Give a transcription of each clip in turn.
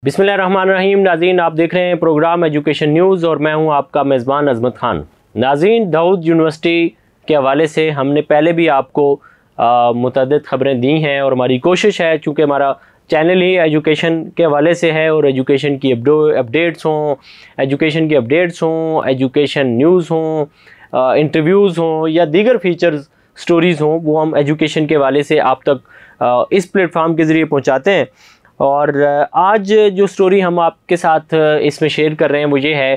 बिस्मिल्लाहिर्रहमानिर्रहीम। नाज़रीन, आप देख रहे हैं प्रोग्राम एजुकेशन न्यूज़ और मैं हूं आपका मेज़बान अज़मत ख़ान। नाज़रीन, दाऊद यूनिवर्सिटी के हवाले से हमने पहले भी आपको मुतअद्दिद ख़बरें दी हैं और हमारी कोशिश है, चूँकि हमारा चैनल ही एजुकेशन के हवाले से है और एजुकेशन की अपडेट्स हों, एजुकेशन न्यूज़ हों, इंटरव्यूज़ हों या दीगर फ़ीचर्स स्टोरीज़ हों, वो हम एजुकेशन के हवाले से आप तक इस प्लेटफार्म के ज़रिए पहुँचाते हैं। और आज जो स्टोरी हम आपके साथ इसमें शेयर कर रहे हैं वो ये है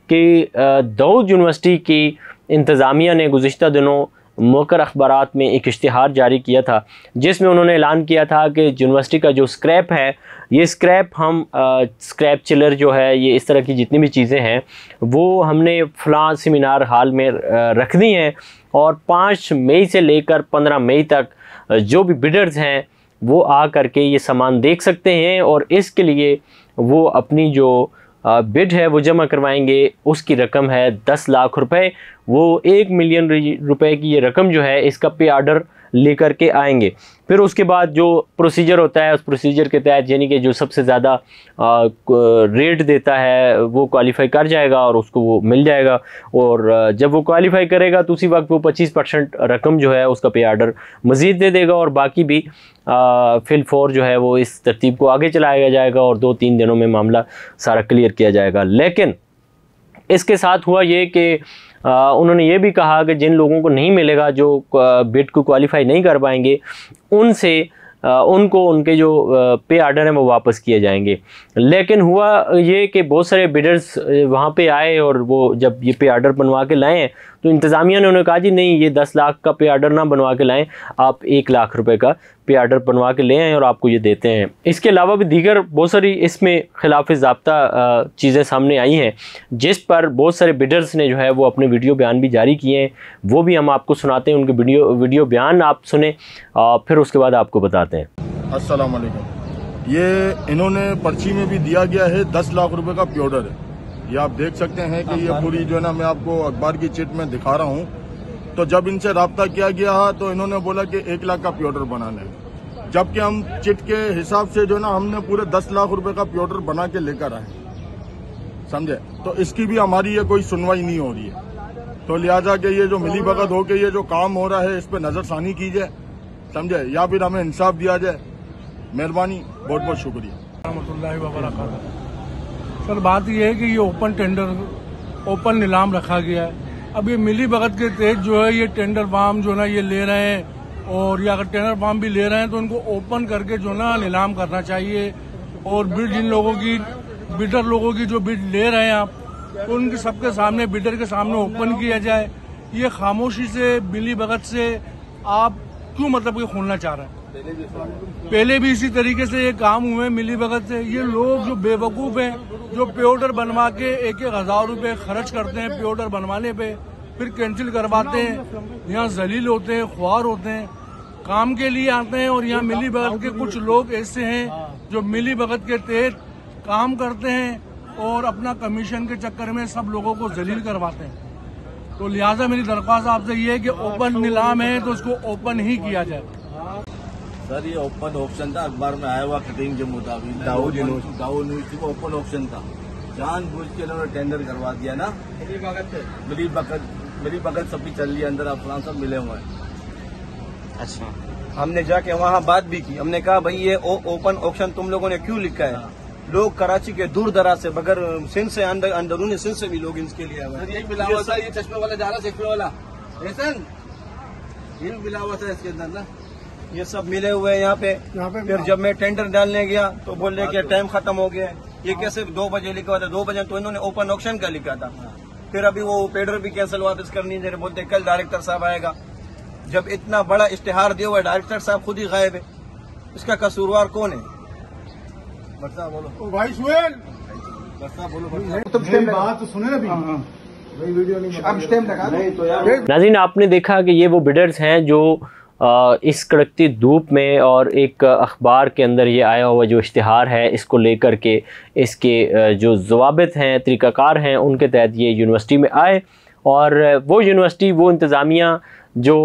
कि दाऊद यूनिवर्सिटी की इंतज़ामिया ने गुज़िश्ता दिनों मोकर अखबारात में एक इश्तिहार जारी किया था, जिसमें उन्होंने ऐलान किया था कि यूनिवर्सिटी का जो स्क्रैप है, ये स्क्रैप हम स्क्रैप चिलर जो है, ये इस तरह की जितनी भी चीज़ें हैं वो हमने फ़लाँ सेमिनार हाल में रख दी हैं और 5 मई से लेकर 15 मई तक जो भी बिडर्स हैं वो आ करके ये सामान देख सकते हैं और इसके लिए वो अपनी जो बिड है वो जमा करवाएंगे। उसकी रकम है 10 लाख रुपए। वो 1 मिलियन रुपए की ये रकम जो है, इसका पे आर्डर लेकर के आएंगे। फिर उसके बाद जो प्रोसीजर होता है, उस प्रोसीजर के तहत यानी कि जो सबसे ज़्यादा रेट देता है वो क्वालिफाई कर जाएगा और उसको वो मिल जाएगा। और जब वो क्वालिफाई करेगा तो उसी वक्त वो 25% रकम जो है उसका पे आर्डर मज़ीद दे देगा और बाकी भी फिल फॉर जो है वो इस तरतीब को आगे चलाया जाएगा और 2-3 दिनों में मामला सारा क्लियर किया जाएगा। लेकिन इसके साथ हुआ ये कि उन्होंने ये भी कहा कि जिन लोगों को नहीं मिलेगा, जो बिड को क्वालिफाई नहीं कर पाएंगे, उनसे उनको उनके जो पे आर्डर हैं वो वापस किए जाएंगे। लेकिन हुआ ये कि बहुत सारे बिडर्स वहाँ पे आए और वो जब ये पे आर्डर बनवा के लाएँ तो इंतज़ामिया ने उन्हें कहा जी नहीं, ये 10 लाख का पे आर्डर ना बनवा के लाएँ, आप 1 लाख रुपए का पे आर्डर बनवा के ले आएँ और आपको ये देते हैं। इसके अलावा भी दीगर बहुत सारी इसमें खिलाफ ज़ाब्ता चीज़ें सामने आई हैं, जिस पर बहुत सारे बिडर्स ने जो है वो अपने वीडियो बयान भी जारी किए हैं। वो भी हम आपको सुनाते हैं, उनके वीडियो बयान आप सुने, फिर उसके बाद आपको बताते हैं। अस्सलाम वालेकुम। ये इन्होंने पर्ची में भी दिया गया है 10 लाख रुपए का पे ऑर्डर है। ये आप देख सकते हैं कि ये पूरी जो है ना, मैं आपको अखबार की चिट में दिखा रहा हूँ। तो जब इनसे राब्ता किया गया तो इन्होंने बोला कि 1 लाख का पे ऑर्डर बनाना है, जबकि हम चिट के हिसाब से जो है ना हमने पूरे 10 लाख रुपए का पे ऑर्डर बना के लेकर आए, समझे। तो इसकी भी हमारी ये कोई सुनवाई नहीं हो रही है। तो लिहाजा के ये जो मिली भगत हो के ये जो काम हो रहा है इस पर नजरसानी की जाए, समझे, या फिर हमें इंसाफ दिया जाए। मेहरबानी, बहुत बहुत शुक्रिया। रहमतुल्लाहि व बरकातहू। सर, बात यह है कि ये ओपन टेंडर, ओपन नीलाम रखा गया है। अब ये मिली भगत के तहत जो है ये टेंडर फार्म जो ना ये ले रहे हैं, और या अगर टेंडर फार्म भी ले रहे हैं तो उनको ओपन करके जो ना नीलाम करना चाहिए। और बिड जिन लोगों की, बिडर लोगों की जो बिड ले रहे हैं आप, तो उनके सबके सामने, बिडर के सामने ओपन किया जाए। ये खामोशी से, मिली भगत से आप क्यों मतलब कि खोलना चाह रहे हैं? पहले भी इसी तरीके से ये काम हुए मिली भगत से। ये लोग जो बेवकूफ हैं, जो पे ऑर्डर बनवा के 1-1 हज़ार रुपए खर्च करते हैं पे ऑर्डर बनवाने पे, फिर कैंसिल करवाते हैं, यहाँ जलील होते हैं, ख्वार होते हैं, काम के लिए आते हैं। और यहाँ मिली भगत के कुछ लोग ऐसे हैं जो मिली भगत के तहत काम करते हैं और अपना कमीशन के चक्कर में सब लोगों को जलील करवाते हैं। तो लिहाजा मेरी दरख्वास्त आपसे ये है कि ओपन नीलाम है तो उसको ओपन ही किया जाए। सर, ये ओपन ऑप्शन था, अखबार में आया हुआ कटिंग के मुताबिक दाऊद यूनिवर्सिटी को ओपन ऑप्शन था। जानबूझ के इन्होंने टेंडर करवा दिया ना। मिली भगत सब भी चल रही है, अंदर अफरान सब मिले हुए हैं। अच्छा, हमने जाके वहाँ बात भी की। हमने कहा भाई ये ओपन ऑप्शन तुम लोगों ने क्यों लिखा है? लोग कराची के दूर दराज से, बगैर सिंध से, अंदरूनी सिंध से भी लोग इसके लिए आए। यही मिला हुआ था, ये चश्मे वाला जा रहा, चश्मे वाला ये भी मिला हुआ था इसके अंदर ना। ये सब मिले हुए हैं यहाँ पे। फिर जब मैं टेंडर डालने गया तो बोल रहे कि टाइम खत्म हो गया। ये कैसे 2 बजे लिखा हुआ था? 2 बजे तो इन्होंने ओपन ऑप्शन का लिखा था। फिर अभी वो पेडर भी कैंसिल वापस करनी है, बोलते कल डायरेक्टर साहब आएगा। जब इतना बड़ा इश्तिहार दिया हुआ है, डायरेक्टर साहब खुद ही गायब है, इसका कसूरवार कौन है? बोलो भाई सुहेल, बोलो बात सुने ना नाज़रीन, आपने देखा कि ये वो बिडर्स हैं जो इस कड़कती धूप में और एक अखबार के अंदर ये आया हुआ जो इश्तिहार है, इसको लेकर के इसके जो ज़वाबित हैं, तरीक़ाकार हैं, उनके तहत ये यूनिवर्सिटी में आए। और वो यूनिवर्सिटी, वो इंतज़ामिया जो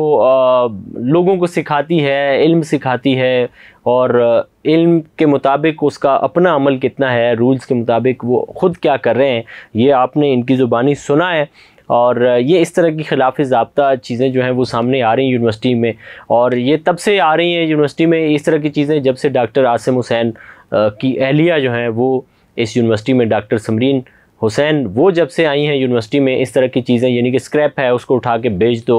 लोगों को सिखाती है, इल्म सिखाती है, और इल्म के मुताबिक उसका अपना अमल कितना है, रूल्स के मुताबिक वो ख़ुद क्या कर रहे हैं, ये आपने इनकी ज़ुबानी सुना है। और ये इस तरह की खिलाफ ज़ाब्ता चीज़ें जो हैं वो सामने आ रही हैं यूनिवर्सिटी में, और ये तब से आ रही हैं यूनिवर्सिटी में इस तरह की चीज़ें जब से डॉक्टर आसिम हुसैन की अहलिया जो हैं वो इस यूनिवर्सिटी में, डॉक्टर समरीन हुसैन, वो जब से आई हैं यूनिवर्सिटी में, इस तरह की चीज़ें, यानी कि स्क्रैप है उसको उठा के बेच दो,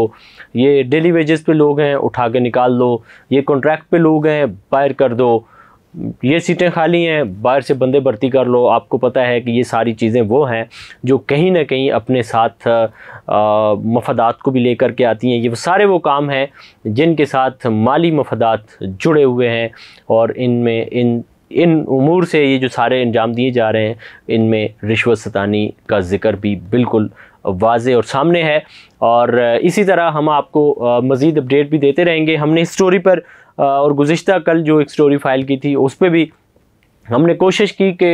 ये डेली वेजेस पे लोग हैं उठा के निकाल दो, ये कॉन्ट्रैक्ट पे लोग हैं बाहर कर दो, ये सीटें खाली हैं बाहर से बंदे भर्ती कर लो। आपको पता है कि ये सारी चीज़ें वो हैं जो कहीं ना कहीं अपने साथ मफादात को भी लेकर के आती हैं। ये सारे वो काम हैं जिनके साथ माली मफादात जुड़े हुए हैं, और इनमें इन उमूर से ये जो सारे अंजाम दिए जा रहे हैं, इनमें रिश्वत सतानी का ज़िक्र भी बिल्कुल वाज़े और सामने है। और इसी तरह हम आपको मज़ीद अपडेट भी देते रहेंगे। हमने इस स्टोरी पर और गुज़िश्ता कल जो एक स्टोरी फाइल की थी उस पर भी हमने कोशिश की कि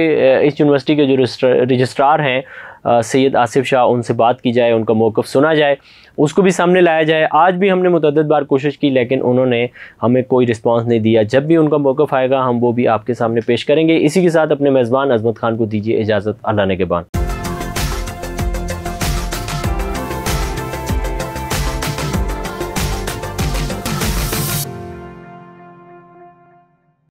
इस यूनिवर्सिटी के जो रजिस्ट्रार हैं सैयद आसिफ शाह, उनसे बात की जाए, उनका मौक़िफ़ सुना जाए, उसको भी सामने लाया जाए। आज भी हमने मुतअद्दिद बार कोशिश की लेकिन उन्होंने हमें कोई रिस्पांस नहीं दिया। जब भी उनका मौक़िफ़ आएगा हम वो भी आपके सामने पेश करेंगे। इसी के साथ अपने मेज़बान अज़मत ख़ान को दीजिए इजाज़त। अल्लाह ने के बाद।